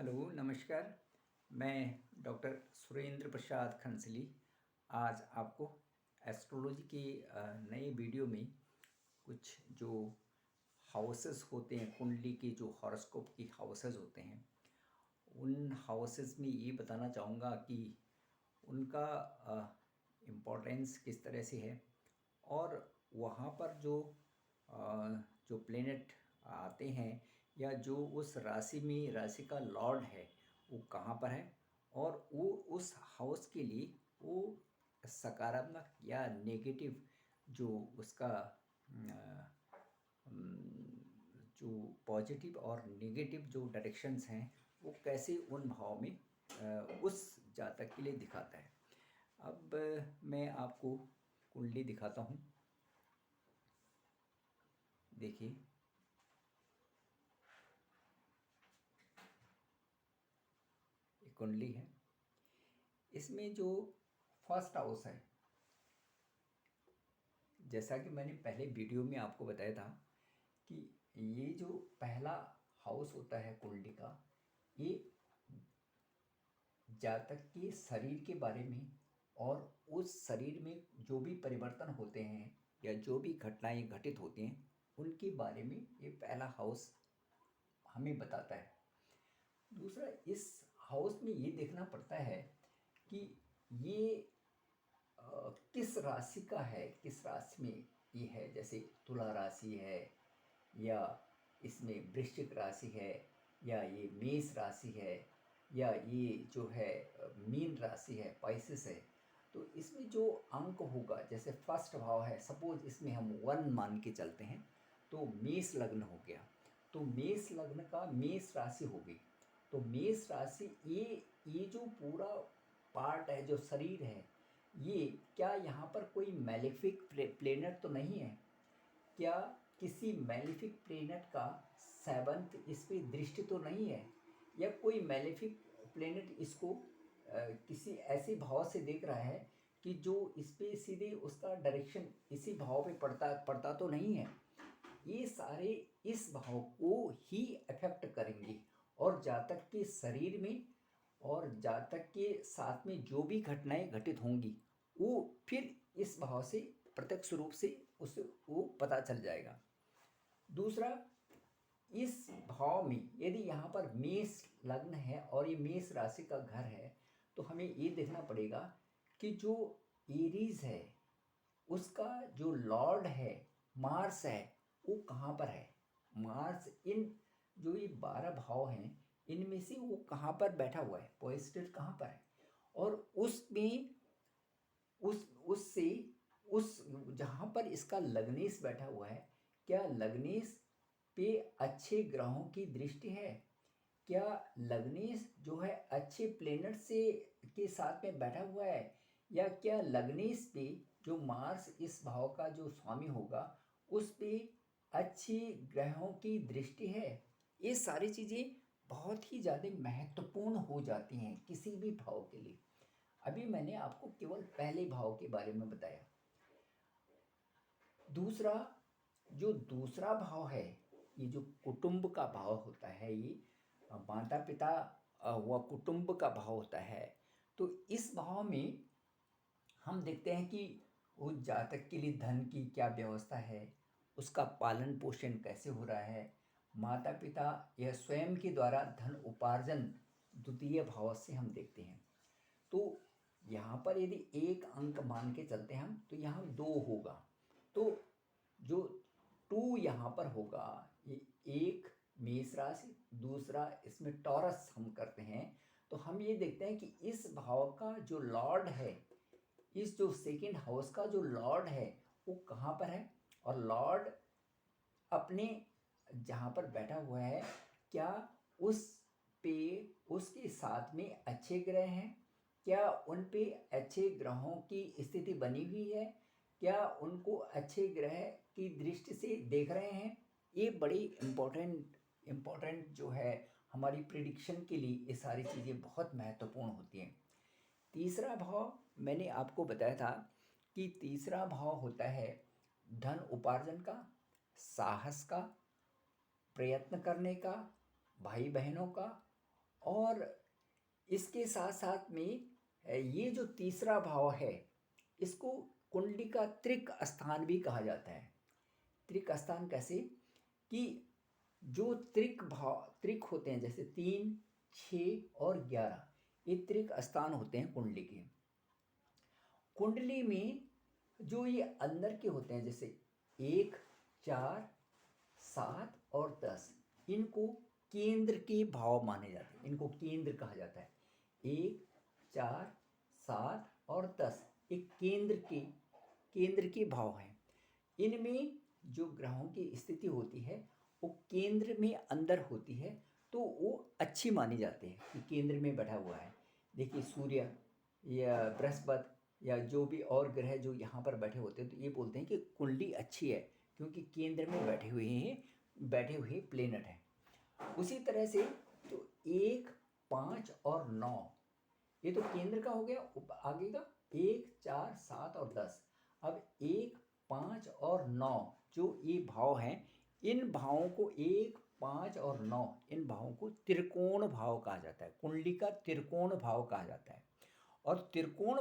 Hello, नमस्कार। मैं doctor Surendra Prasad खंसली आज आपको एस्ट्रोलॉजी के नए वीडियो में कुछ जो हाउसेस होते हैं, कुंडली के जो हॉरोस्कोप की हाउसेस होते हैं, उन हाउसेस में ये बताना चाहूँगा कि उनका इम्पोर्टेंस किस तरह से है और वहाँ पर जो प्लेनेट आते हैं या जो उस राशि में राशि का लॉर्ड है वो कहाँ पर है और वो उस हाउस के लिए वो सकारात्मक या नेगेटिव जो उसका जो पॉजिटिव और नेगेटिव जो डायरेक्शंस हैं वो कैसे उन भाव में उस जातक के लिए दिखाता है। अब मैं आपको कुंडली दिखाता हूँ। देखिए, ये कुंडली है। इसमें जो फर्स्ट हाउस है, जैसा कि मैंने पहले वीडियो में आपको बताया था कि ये जो पहला हाउस होता है कुंडली का, ये जातक के शरीर के बारे में और उस शरीर में जो भी परिवर्तन होते हैं या जो भी घटनाएं घटित होती हैं उनके बारे में ये पहला हाउस हमें बताता है। दूसरा, इस हाउस में ये देखना पड़ता है कि ये किस राशि का है, किस राशि में ये है। जैसे तुला राशि है या इसमें वृश्चिक राशि है या ये मेष राशि है या ये जो है मीन राशि है, पाइसेस है। तो इसमें जो अंक होगा, जैसे फर्स्ट भाव है, सपोज इसमें हम 1 मान के चलते हैं तो मेष लग्न हो गया, तो मेष लग्न का मेष राशि होगी। तो मेष राशि ये जो पूरा पार्ट है, जो शरीर है, ये क्या यहाँ पर कोई मैलेफिक प्लेनेट तो नहीं है? क्या किसी मैलेफिक प्लेनेट का सेवंथ इस पे दृष्टि तो नहीं है? या कोई मैलेफिक प्लेनेट इसको किसी ऐसे भाव से देख रहा है कि जो इस पे सीधे उसका डायरेक्शन इसी भाव पे पड़ता तो नहीं है? ये सारे इस भाव को ही अफेक्ट करेंगे और जातक के शरीर में और जातक के साथ में जो भी घटनाएं घटित होंगी वो फिर इस भाव से प्रत्यक्ष रूप से उसे वो पता चल जाएगा। दूसरा, इस भाव में यदि यहाँ पर मेष लग्न है और ये मेष राशि का घर है तो हमें ये देखना पड़ेगा कि जो एरीज है उसका जो लॉर्ड है मार्स है वो कहाँ पर है। मार्स इन जो ये 12 भाव हैं इनमें से वो कहाँ पर बैठा हुआ है, पोजिटेड कहाँ पर है। और उसमें उससे उस जहाँ पर इसका लग्नेश बैठा हुआ है, क्या लग्नेश पे अच्छे ग्रहों की दृष्टि है? क्या लग्नेश जो है अच्छे प्लेनेट से के साथ में बैठा हुआ है? या क्या लग्नेश पे जो मार्स इस भाव का जो स्वामी होगा उस पे अच्छी ग्रहों की दृष्टि है? ये सारी चीज़ें बहुत ही ज़्यादा महत्वपूर्ण हो जाती हैं किसी भी भाव के लिए। अभी मैंने आपको केवल पहले भाव के बारे में बताया। दूसरा, जो दूसरा भाव है, ये जो कुटुंब का भाव होता है, ये माता पिता व कुटुंब का भाव होता है। तो इस भाव में हम देखते हैं कि वो जातक के लिए धन की क्या व्यवस्था है, उसका पालन पोषण कैसे हो रहा है, माता पिता या स्वयं के द्वारा धन उपार्जन द्वितीय भाव से हम देखते हैं। तो यहाँ पर यदि एक अंक मान के चलते हैं हम तो यहाँ 2 होगा। तो जो 2 यहाँ पर होगा, ये एक मेष राशि, दूसरा इसमें टॉरस हम करते हैं। तो हम ये देखते हैं कि इस भाव का जो लॉर्ड है, इस जो सेकंड हाउस का जो लॉर्ड है वो कहाँ पर है और लॉर्ड अपने जहाँ पर बैठा हुआ है क्या उस पे उसके साथ में अच्छे ग्रह हैं? क्या उन पे अच्छे ग्रहों की स्थिति बनी हुई है? क्या उनको अच्छे ग्रह की दृष्टि से देख रहे हैं? ये बड़ी इम्पोर्टेंट जो है हमारी प्रिडिक्शन के लिए ये सारी चीज़ें बहुत महत्वपूर्ण होती हैं। तीसरा भाव मैंने आपको बताया था कि तीसरा भाव होता है धन उपार्जन का, साहस का, प्रयत्न करने का, भाई बहनों का, और इसके साथ साथ में ये जो तीसरा भाव है इसको कुंडली का त्रिक स्थान भी कहा जाता है। त्रिक स्थान कैसे कि जो त्रिक होते हैं जैसे 3, 6 और 11, ये त्रिक स्थान होते हैं कुंडली के। कुंडली में जो ये अंदर के होते हैं जैसे 1, 4, 7 और 10, इनको केंद्र के भाव माने जाते हैं, इनको केंद्र कहा जाता है। 1, 4, 7 और 10 एक केंद्र के भाव हैं। इनमें जो ग्रहों की स्थिति होती है वो केंद्र में अंदर होती है तो वो अच्छी मानी जाती है कि केंद्र में बैठा हुआ है। देखिए सूर्य या बृहस्पति या जो भी और ग्रह जो यहाँ पर बैठे होते हैं तो ये बोलते हैं कि कुंडली अच्छी है क्योंकि केंद्र में बैठे हुए प्लेनेट हैं। उसी तरह से तो 1, 5 और 9 ये तो केंद्र का हो गया। आगे का 1, 4, 7 और 10। अब 1, 5 और 9 जो ये भाव हैं, इन भावों को 1, 5 और 9 इन भावों को त्रिकोण भाव कहा जाता है, कुंडली का त्रिकोण भाव कहा जाता है। और त्रिकोण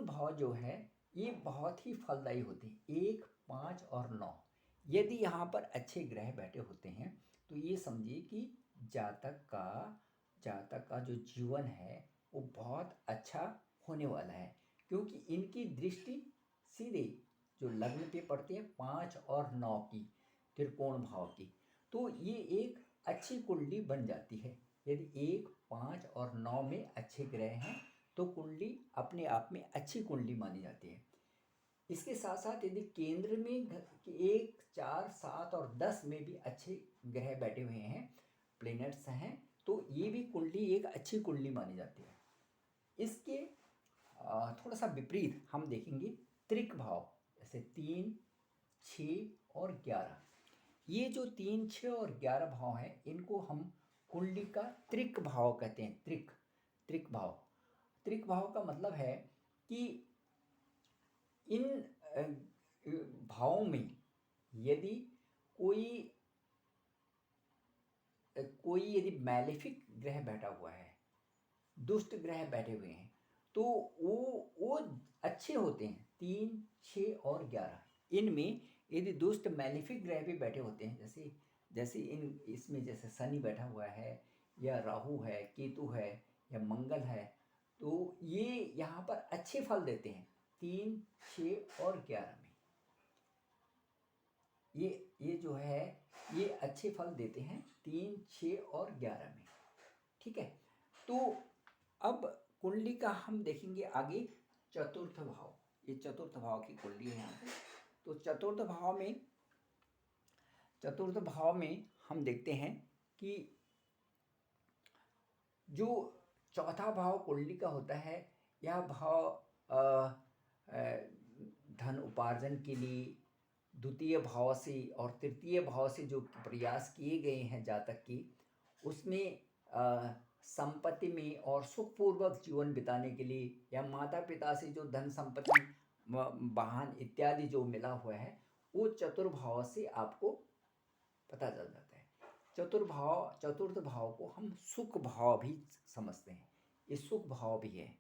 भाव जो है ये बहुत ही फलदायी होते हैं, 1, 5 और 9। यदि यहाँ पर अच्छे ग्रह बैठे होते हैं तो ये समझिए कि जातक का जो जीवन है वो बहुत अच्छा होने वाला है क्योंकि इनकी दृष्टि सीधे जो लग्न पे पड़ती है 5 और 9 की, त्रिकोण भाव की, तो ये एक अच्छी कुंडली बन जाती है। यदि 1, 5 और 9 में अच्छे ग्रह हैं तो कुंडली अपने आप में अच्छी कुंडली मानी जाती है। इसके साथ साथ यदि केंद्र में 1, 4, 7 और 10 में भी अच्छे ग्रह बैठे हुए हैं, प्लैनेट्स हैं, तो ये भी कुंडली एक अच्छी कुंडली मानी जाती है। इसके थोड़ा सा विपरीत हम देखेंगे त्रिक भाव, जैसे 3, 6 और 11। ये जो 3, 6 और 11 भाव हैं इनको हम कुंडली का त्रिक भाव कहते हैं। त्रिक भाव का मतलब है कि इन भावों में यदि कोई यदि मैलेफिक ग्रह बैठा हुआ है, दुष्ट ग्रह बैठे हुए हैं, तो वो अच्छे होते हैं। 3, 6 और 11 इनमें यदि दुष्ट मैलेफिक ग्रह भी बैठे होते हैं, जैसे इसमें जैसे शनि बैठा हुआ है या राहु है, केतु है या मंगल है, तो ये यहाँ पर अच्छे फल देते हैं 3, 6 और 11 में। ये जो है ये अच्छे फल देते हैं 3, 6 और 11 में। ठीक है, तो अब कुंडली का हम देखेंगे आगे चतुर्थ भाव। ये चतुर्थ भाव की कुंडली है यहाँ पे। तो चतुर्थ भाव में हम देखते हैं कि जो चौथा भाव कुंडली का होता है, यह भाव धन उपार्जन के लिए द्वितीय भाव से और तृतीय भाव से जो प्रयास किए गए हैं जातक की, उसमें संपत्ति में और सुखपूर्वक जीवन बिताने के लिए या माता पिता से जो धन संपत्ति वाहन इत्यादि जो मिला हुआ है वो चतुर्भाव से आपको पता चल जाता है। चतुर्थ भाव को हम सुख भाव भी समझते हैं, ये सुख भाव भी है।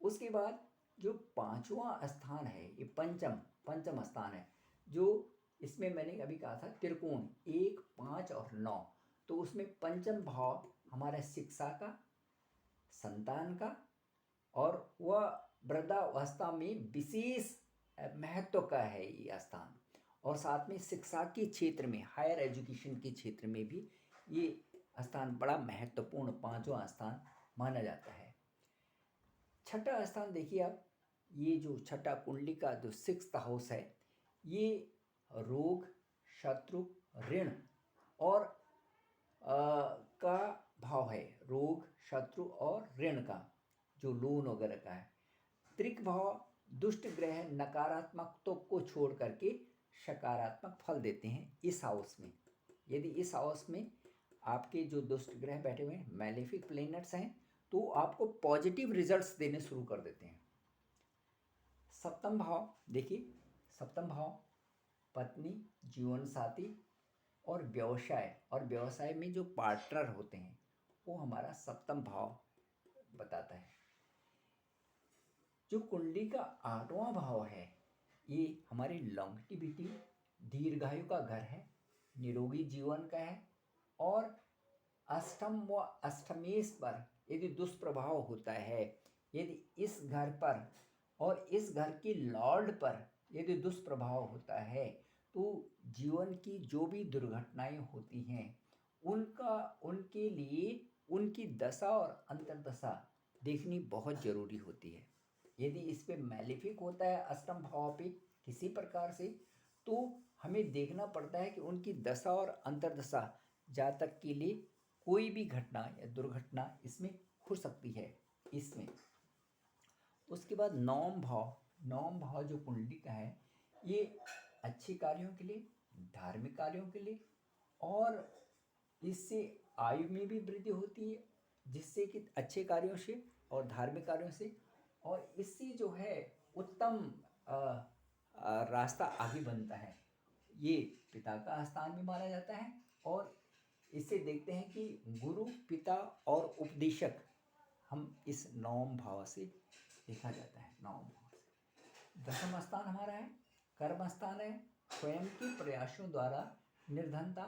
उसके बाद जो पांचवा स्थान है ये पंचम स्थान है, जो इसमें मैंने अभी कहा था त्रिकोण 1, 5 और 9, तो उसमें पंचम भाव हमारा शिक्षा का, संतान का और वह वृद्धावस्था में विशेष महत्व का है ये स्थान। और साथ में शिक्षा के क्षेत्र में, हायर एजुकेशन के क्षेत्र में भी ये स्थान बड़ा महत्वपूर्ण पांचवा स्थान माना जाता है। छठा स्थान देखिए आप, ये जो छठा कुंडली का जो 6th हाउस है, ये रोग, शत्रु, ऋण और का भाव है। रोग, शत्रु और ऋण का, जो लोन वगैरह का है। त्रिक भाव दुष्ट ग्रह नकारात्मक को छोड़ करके सकारात्मक फल देते हैं इस हाउस में। यदि इस हाउस में आपके जो दुष्ट ग्रह बैठे हुए हैं, मैलेफिक प्लैनेट्स हैं, तो आपको पॉजिटिव रिजल्ट्स देने शुरू कर देते हैं। सप्तम भाव देखिए, सप्तम भाव पत्नी, जीवन साथी और व्यवसाय में जो पार्टनर होते हैं वो हमारा सप्तम भाव बताता है। जो कुंडली का 8वां भाव है ये हमारी लॉन्गेटिविटी, दीर्घायु का घर है, निरोगी जीवन का है। और अष्टम व अष्टमेश पर यदि दुष्प्रभाव होता है, यदि इस घर पर और इस घर की लॉर्ड पर यदि दुष्प्रभाव होता है, तो जीवन की जो भी दुर्घटनाएं होती हैं उनके लिए उनकी दशा और अंतर्दशा देखनी बहुत जरूरी होती है। यदि इस पे मैलिफिक होता है अष्टम भाव पे किसी प्रकार से, तो हमें देखना पड़ता है कि उनकी दशा और अंतर्दशा जातक के लिए कोई भी घटना या दुर्घटना इसमें हो सकती है इसमें। उसके बाद नवम भाव जो कुंडली का है ये अच्छे कार्यों के लिए, धार्मिक कार्यों के लिए, और इससे आयु में भी वृद्धि होती है, जिससे कि अच्छे कार्यों से और धार्मिक कार्यों से, और इससे जो है उत्तम रास्ता आगे बनता है। ये पिता का स्थान भी माना जाता है। और इससे देखते हैं कि गुरु, पिता और उपदेशक हम इस नवम भाव से देखा जाता है। नवम भाव से दसम स्थान हमारा है कर्म स्थान है। स्वयं के प्रयासों द्वारा निर्धनता,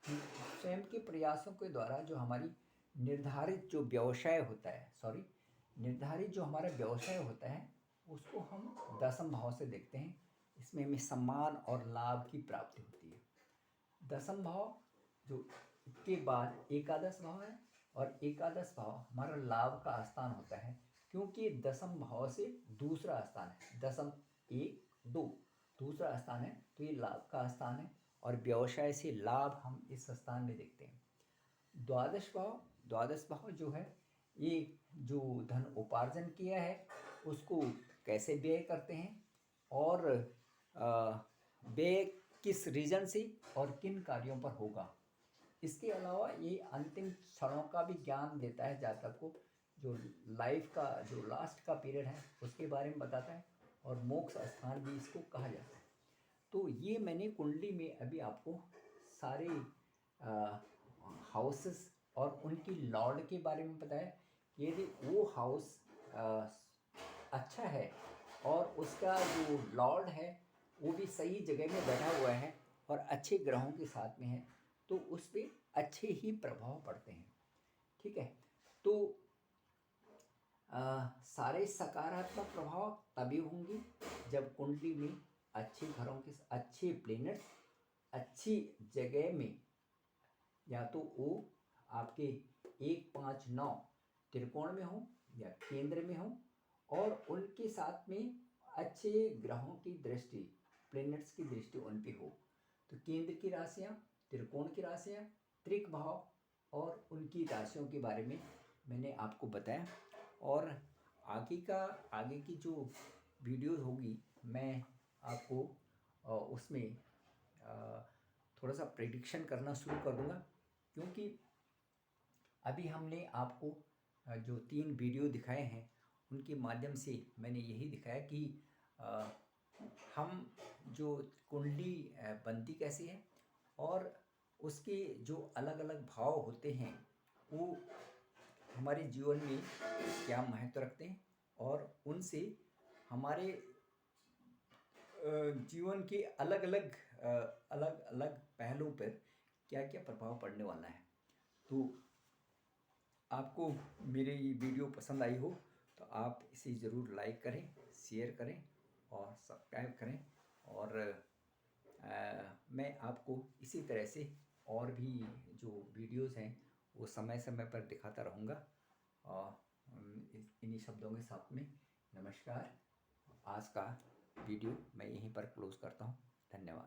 स्वयं के प्रयासों के द्वारा जो हमारी निर्धारित जो व्यवसाय होता है, निर्धारित जो हमारा व्यवसाय होता है उसको हम दसम भाव से देखते हैं। इसमें हमें सम्मान और लाभ की प्राप्ति होती है। दसम भाव जो के बाद एकादश भाव है, और एकादश भाव हमारा लाभ का स्थान होता है, क्योंकि दसम भाव से दूसरा स्थान है। दसम 1 2 दूसरा स्थान है, तो ये लाभ का स्थान है और व्यवसाय से लाभ हम इस स्थान में देखते हैं। द्वादश भाव जो है ये जो धन उपार्जन किया है उसको कैसे व्यय करते हैं, और व्यय किस रीजन से और किन कार्यों पर होगा। इसके अलावा ये अंतिम क्षणों का भी ज्ञान देता है जातक को, जो लाइफ का जो लास्ट का पीरियड है उसके बारे में बताता है, और मोक्ष स्थान भी इसको कहा जाता है। तो ये मैंने कुंडली में अभी आपको सारे हाउसेस और उनकी लॉर्ड के बारे में बताया। यदि वो हाउस अच्छा है और उसका जो लॉर्ड है वो भी सही जगह में बैठा हुआ है और अच्छे ग्रहों के साथ में है, तो उस पर अच्छे ही प्रभाव पड़ते हैं। ठीक है, तो सारे सकारात्मक प्रभाव तभी होंगे जब कुंडली में अच्छे घरों के अच्छे प्लेनेट्स अच्छी जगह में, या तो वो आपके 1 5 9 त्रिकोण में हो या केंद्र में हो, और उनके साथ में अच्छे ग्रहों की दृष्टि, प्लेनेट्स की दृष्टि उन पे हो। तो केंद्र की राशियाँ, त्रिकोण की राशियाँ, त्रिक भाव और उनकी राशियों के बारे में मैंने आपको बताया। और आगे की जो वीडियो होगी मैं आपको उसमें थोड़ा सा प्रेडिक्शन करना शुरू कर दूंगा, क्योंकि अभी हमने आपको जो 3 वीडियो दिखाए हैं उनके माध्यम से मैंने यही दिखाया कि हम जो कुंडली बनती कैसी है और उसके जो अलग अलग भाव होते हैं वो हमारे जीवन में क्या महत्व रखते हैं, और उनसे हमारे जीवन के अलग अलग पहलुओं पर क्या क्या प्रभाव पड़ने वाला है। तो आपको मेरी ये वीडियो पसंद आई हो तो आप इसे ज़रूर लाइक करें, शेयर करें और सब्सक्राइब करें। और मैं आपको इसी तरह से और भी जो वीडियोस हैं वो समय समय पर दिखाता रहूँगा। और इन्हीं शब्दों के साथ में नमस्कार। आज का वीडियो मैं यहीं पर क्लोज़ करता हूँ। धन्यवाद।